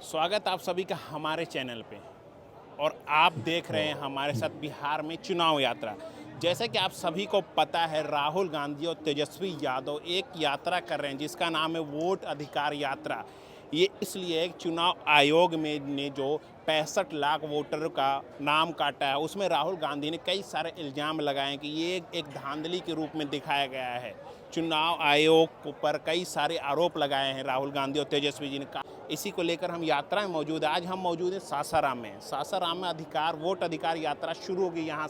स्वागत आप सभी का हमारे चैनल पे। और आप देख रहे हैं हमारे साथ बिहार में चुनाव यात्रा। जैसे कि आप सभी को पता है, राहुल गांधी और तेजस्वी यादव एक यात्रा कर रहे हैं जिसका नाम है वोट अधिकार यात्रा। ये इसलिए चुनाव आयोग में ने जो 65 लाख वोटर का नाम काटा है, उसमें राहुल गांधी ने कई सारे इल्ज़ाम लगाए हैं कि ये एक धांधली के रूप में दिखाया गया है। चुनाव आयोग पर कई सारे आरोप लगाए हैं राहुल गांधी और तेजस्वी जी ने। इसी को लेकर हम यात्रा में मौजूद है। आज हम मौजूद हैं सासाराम में। सासाराम में वोट अधिकार यात्रा शुरू होगी। यहाँ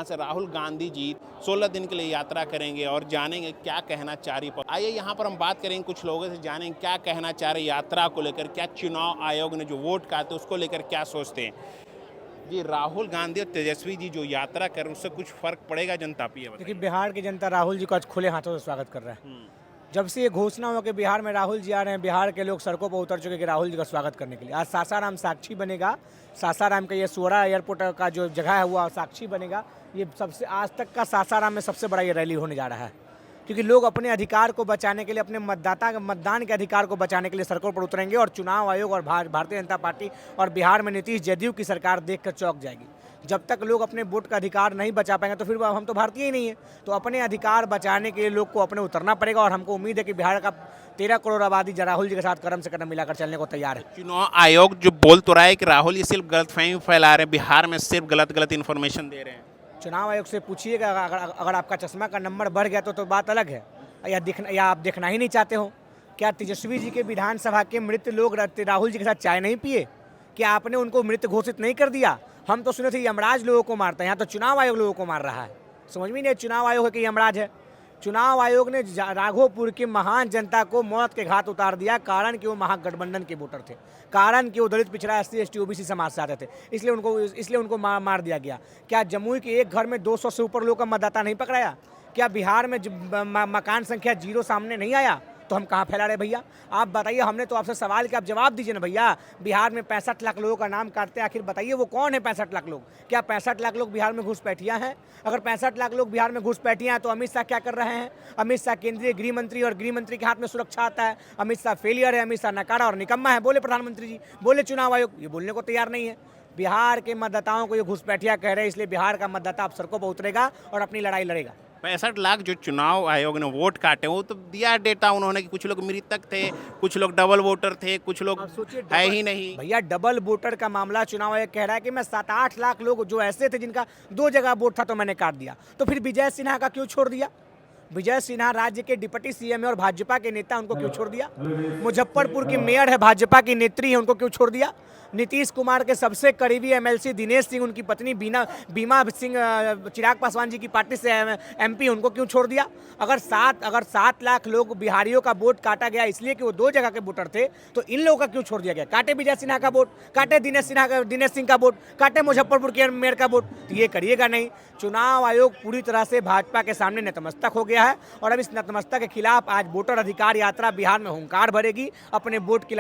से राहुल गांधी जी 16 दिन के लिए यात्रा करेंगे और जानेंगे क्या कहना चाह रही पर। आइए यहाँ पर हम बात करेंगे कुछ लोगों से, जानेंगे क्या कहना चाह रहे यात्रा को लेकर, क्या चुनाव आयोग ने जो वोट काटे उसको लेकर क्या सोचते हैं। जी, राहुल गांधी और तेजस्वी जी जो यात्रा कर रहे हैं उससे कुछ फर्क पड़ेगा जनता पे? क्योंकि बिहार की जनता राहुल जी को आज खुले हाथों से स्वागत कर रहा है। जब से ये घोषणा हो कि बिहार में राहुल जी आ रहे हैं, बिहार के लोग सड़कों पर उतर चुके हैं कि राहुल जी का स्वागत करने के लिए। आज सासाराम साक्षी बनेगा। सासाराम का ये सोरा एयरपोर्ट का जो जगह है वो साक्षी बनेगा। ये सबसे आज तक का सासाराम में सबसे बड़ा ये रैली होने जा रहा है, क्योंकि लोग अपने अधिकार को बचाने के लिए, अपने मतदान के अधिकार को बचाने के लिए सड़कों पर उतरेंगे। और चुनाव आयोग और भारतीय जनता पार्टी और बिहार में नीतीश जदयू की सरकार देखकर चौंक जाएगी। जब तक लोग अपने वोट का अधिकार नहीं बचा पाएंगे तो फिर हम तो भारतीय ही नहीं है। तो अपने अधिकार बचाने के लिए लोग को अपने उतरना पड़ेगा। और हमको उम्मीद है कि बिहार का 13 करोड़ आबादी राहुल जी के साथ कदम से कदम मिलाकर चलने को तैयार है। चुनाव आयोग जो बोल तो रहा है कि राहुल ये सिर्फ गलतफहमी फैला रहे हैं, बिहार में सिर्फ गलत इन्फॉर्मेशन दे रहे हैं। चुनाव आयोग से पूछिएगा, अगर आपका चश्मा का नंबर बढ़ गया तो बात अलग है, या आप देखना ही नहीं चाहते हो। क्या तेजस्वी जी के विधानसभा के मृत लोग राहुल जी के साथ चाय नहीं पिए? क्या आपने उनको मृत घोषित नहीं कर दिया? हम तो सुने थे यमराज लोगों को मारता है, यहाँ तो चुनाव आयोग लोगों को मार रहा है। समझ में नहीं, चुनाव आयोग है कि यमराज है। चुनाव आयोग ने राघोपुर की महान जनता को मौत के घाट उतार दिया, कारण कि वो महागठबंधन के वोटर थे, कारण कि वो दलित पिछड़ा SC ST OBC समाज से आते थे, इसलिए उनको मार दिया गया। क्या जमुई के एक घर में 200 से ऊपर लोगों का मतदाता नहीं पकड़ाया? क्या बिहार में मकान संख्या 0 सामने नहीं आया? तो हम कहाँ फैला रहे भैया? आप बताइए। हमने तो आपसे सवाल किया, आप जवाब दीजिए ना भैया। बिहार में 65 लाख लोगों का नाम काटते हैं, आखिर बताइए वो कौन है 65 लाख लोग? क्या 65 लाख लोग बिहार में घुसपैठियाँ हैं? अगर 65 लाख लोग बिहार में घुसपैठियाँ हैं तो अमित शाह क्या कर रहे हैं? अमित शाह केंद्रीय गृह मंत्री, और गृह मंत्री के हाथ में सुरक्षा आता है। अमित शाह फेलियर है, अमित शाह नकारा और निकम्मा है, बोले प्रधानमंत्री जी, बोले चुनाव आयोग। ये बोलने को तैयार नहीं है। बिहार के मतदाताओं को ये घुसपैठिया कह रहे हैं, इसलिए बिहार का मतदाता अब सड़कों पर उतरेगा और अपनी लड़ाई लड़ेगा। 65 लाख जो चुनाव आयोग ने वोट काटे, वो तो दिया डेटा उन्होंने कि कुछ लोग मृतक थे, कुछ लोग डबल वोटर थे, कुछ लोग है ही नहीं। भैया डबल वोटर का मामला चुनाव आयोग कह रहा है कि मैं 7-8 लाख लोग जो ऐसे थे जिनका 2 जगह वोट था तो मैंने काट दिया। तो फिर विजय सिन्हा का क्यों छोड़ दिया? विजय सिन्हा राज्य के डिप्टी CM है और भाजपा के नेता, उनको क्यों छोड़ दिया? मुजफ्फरपुर की मेयर है, भाजपा की नेत्री है, उनको क्यों छोड़ दिया? नीतीश कुमार के सबसे करीबी MLC दिनेश सिंह, उनकी पत्नी बीमा सिंह चिराग पासवान जी की पार्टी से MP, उनको क्यों छोड़ दिया? अगर 7 लाख लोग बिहारियों का वोट काटा गया इसलिए कि वो 2 जगह के वोटर थे, तो इन लोगों का क्यों छोड़ दिया गया? काटे विजय सिन्हा का वोट, काटे दिनेश सिंह का वोट, काटे मुजफ्फरपुर के मेयर का वोट। तो ये करिएगा नहीं। चुनाव आयोग पूरी तरह से भाजपा के सामने नतमस्तक हो गया है और अब इस नतमस्तक के खिलाफ आज वोटर अधिकार यात्रा बिहार में हुंकार भरेगी, अपने वोट की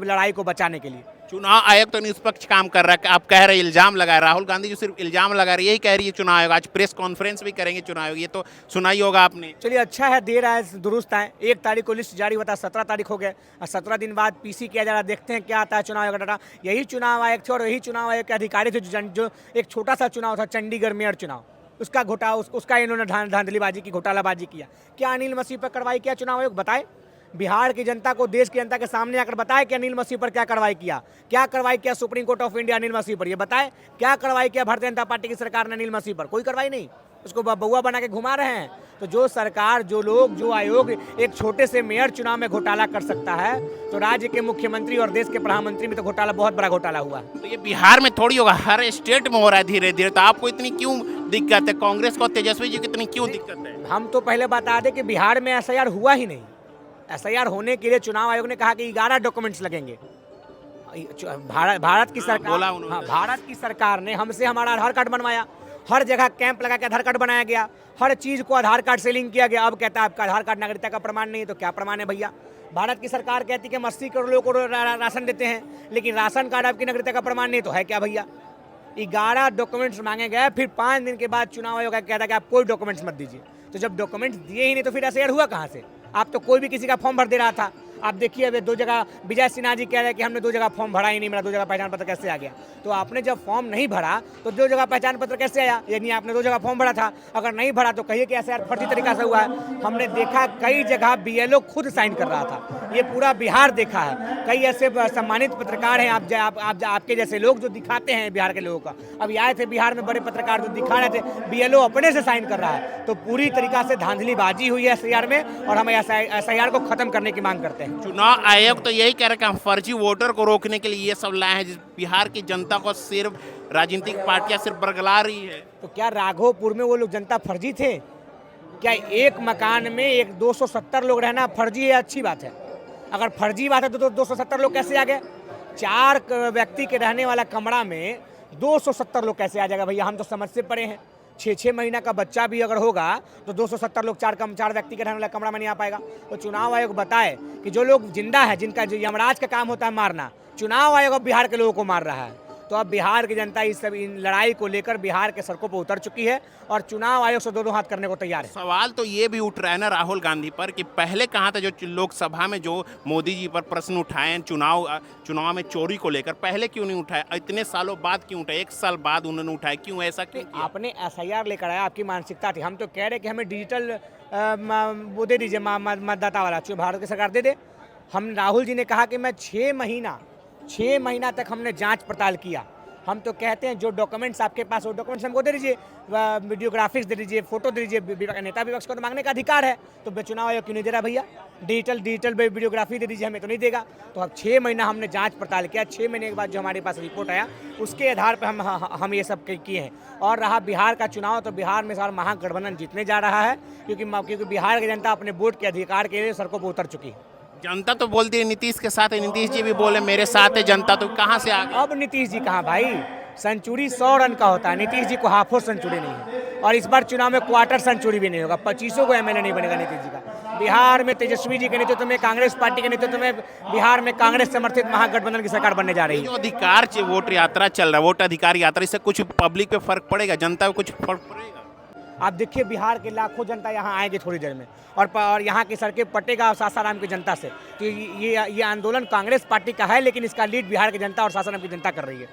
लड़ाई को बचाने के लिए। चुनाव आयोग तो निष्पक्ष काम कर रहा है। आप कह रहे हैं इल्जाम लगा, राहुल गांधी जो सिर्फ इल्जाम लगा रही है, यही कह रही है चुनाव आयोग। आज प्रेस कॉन्फ्रेंस भी करेंगे चुनाव आयोग, ये तो सुना ही होगा आपने। चलिए, अच्छा है, देर आए दुरुस्त आए। 1 तारीख को लिस्ट जारी होता है, 17 तारीख हो गए और 17 दिन बाद PC किया जा रहा है। देखते हैं क्या आता है चुनाव आयोग का डाटा। यही चुनाव आयोग थे और यही चुनाव आयोग के अधिकारी थे जो एक छोटा सा चुनाव था, चंडीगढ़ मेयर चुनाव, उसका इन्होंने धांधलीबाजी की, घोटालाबाजी किया। क्या अनिल मसीह पर कार्रवाई किया चुनाव आयोग? बताए बिहार की जनता को, देश की जनता के सामने आकर बताए कि अनिल मसीह पर क्या कार्रवाई किया, क्या कार्रवाई किया Supreme Court of India Anil Masih पर? ये बताए क्या कार्रवाई किया भारतीय जनता पार्टी की सरकार ने अनिल मसीह पर? कोई कार्रवाई नहीं। उसको बउआ बना के घुमा रहे हैं। तो जो सरकार, जो लोग, जो आयोग एक छोटे से मेयर चुनाव में घोटाला कर सकता है, तो राज्य के मुख्यमंत्री और देश के प्रधानमंत्री में तो घोटाला, बहुत बड़ा घोटाला हुआ। तो ये बिहार में थोड़ी होगा, हर स्टेट में हो रहा है धीरे धीरे। तो आपको इतनी क्यों दिक्कत है? कांग्रेस को, तेजस्वी जी को इतनी क्यों दिक्कत है? हम तो पहले बता दें कि बिहार में SIR हुआ ही नहीं। SIR होने के लिए चुनाव आयोग ने कहा कि 11 डॉक्यूमेंट्स लगेंगे। भारत की सरकार, हाँ, भारत की सरकार ने हमसे हमारा आधार कार्ड बनवाया, हर जगह कैंप लगा के आधार कार्ड बनाया गया, हर चीज़ को आधार कार्ड से लिंक किया गया। अब कहता है आपका आधार कार्ड नागरिकता का प्रमाण नहीं है, तो क्या प्रमाण है भैया? भारत की सरकार कहती है कि हम 80 करोड़ लोगों को राशन देते हैं, लेकिन राशन कार्ड आपकी नागरिकता का प्रमाण नहीं, तो है क्या भैया? 11 डॉक्यूमेंट्स मांगे गए, फिर 5 दिन के बाद चुनाव आयोग कहता है कि आप कोई डॉक्यूमेंट्स मत दीजिए। तो जब डॉक्यूमेंट्स दिए ही नहीं तो फिर SIR हुआ कहाँ से? आप तो कोई भी किसी का फॉर्म भर दे रहा था। आप देखिए अभी 2 जगह विजय सिन्हा जी कह रहे हैं कि हमने 2 जगह फॉर्म भरा ही नहीं, मेरा 2 जगह पहचान पत्र कैसे आ गया। तो आपने जब फॉर्म नहीं भरा तो 2 जगह पहचान पत्र कैसे आया? यानी आपने 2 जगह फॉर्म भरा था, अगर नहीं भरा तो कहिए कि ऐसा फर्जी तरीका से हुआ है। हमने देखा कई जगह BLO खुद साइन कर रहा था, ये पूरा बिहार देखा है। कई ऐसे सम्मानित पत्रकार हैं आपके जैसे लोग जो दिखाते हैं बिहार के लोगों का। अभी आए थे बिहार में बड़े पत्रकार जो दिखा रहे थे BLO अपने से साइन कर रहा है। तो पूरी तरीका से धांधलीबाजी हुई है SIR में, और हम SIR को खत्म करने की मांग करते हैं। चुनाव आयोग तो यही कह रहा है कि हम फर्जी वोटर को रोकने के लिए ये सब लाए हैं, जिस बिहार की जनता को सिर्फ राजनीतिक पार्टियां सिर्फ बरगला रही है। तो क्या राघोपुर में वो लोग जनता फर्जी थे? क्या एक मकान में 270 लोग रहना फर्जी है? अच्छी बात है। अगर फर्जी बात है तो 270 लोग कैसे आ गए? 4 व्यक्ति के रहने वाला कमरा में 270 लोग कैसे आ जाएगा भैया? हम तो समझ से परे हैं। 6-6 महीना का बच्चा भी अगर होगा तो 270 लोग 4 व्यक्ति के रहने वाला कमरा में नहीं आ पाएगा। तो चुनाव आयोग बताए कि जो लोग जिंदा है, जिनका जो यमराज का काम होता है मारना, चुनाव आयोग अब बिहार के लोगों को मार रहा है। तो अब बिहार की जनता इन लड़ाई को लेकर बिहार के सड़कों पर उतर चुकी है और चुनाव आयोग से 2 हाथ करने को तैयार है। सवाल तो ये भी उठ रहा है ना राहुल गांधी पर कि पहले कहाँ था जो लोकसभा में जो मोदी जी पर प्रश्न उठाए हैं चुनाव में चोरी को लेकर, पहले क्यों नहीं उठाए? इतने सालों बाद क्यों उठाए? 1 साल बाद उन्होंने उठाए, क्यों ऐसा क्यों किया? आपने SIR लेकर आया, आपकी मानसिकता थी। हम तो कह रहे कि हमें डिजिटल वो दे दीजिए मतदाता वाला, भारत की सरकार दे दे। हम राहुल जी ने कहा कि मैं 6 महीना तक हमने जांच पड़ताल किया। हम तो कहते हैं जो डॉक्यूमेंट्स आपके पास वो डॉक्यूमेंट्स हमको दे दीजिए, वीडियोग्राफिक्स दे दीजिए, फोटो दे दीजिए। नेता विपक्ष को तो मांगने का अधिकार है, तो चुनाव आयोग क्यों नहीं दे रहा भैया? डिजिटल वीडियोग्राफी दे दीजिए, हमें तो नहीं देगा। तो अब 6 महीना हमने जांच पड़ताल किया, 6 महीने के बाद जो हमारे पास रिपोर्ट आया उसके आधार पर हम ये सब किए हैं। और रहा बिहार का चुनाव, तो बिहार में सारा महागठबंधन जीतने जा रहा है, क्योंकि बिहार की जनता अपने वोट के अधिकार के लिए सड़कों पर उतर चुकी है। जनता तो बोलती है नीतीश के साथ है, नीतीश जी भी बोले मेरे साथ है जनता, तो कहाँ से आ गए? अब नीतीश जी कहाँ भाई? सेंचुरी 100 रन का होता है, नीतीश जी को हाफो सेंचुरी नहीं है। और इस बार चुनाव में क्वार्टर सेंचुरी भी नहीं होगा, 25 को MLA नहीं बनेगा नीतीश जी का। बिहार में तेजस्वी जी के नेतृत्व में, कांग्रेस पार्टी के नेतृत्व में बिहार में कांग्रेस समर्थित महागठबंधन की सरकार बनने जा रही है। जो अधिकार वोट यात्रा चल रहा है, वोट अधिकार यात्रा, इससे कुछ पब्लिक पे फर्क पड़ेगा? जनता को कुछ फर्क पड़ेगा? आप देखिए बिहार के लाखों जनता यहाँ आएंगे थोड़ी देर में, और यहाँ की सड़कें पटेगा सासाराम की जनता से। तो ये आंदोलन कांग्रेस पार्टी का है, लेकिन इसका लीड बिहार की जनता और सासाराम की जनता कर रही है।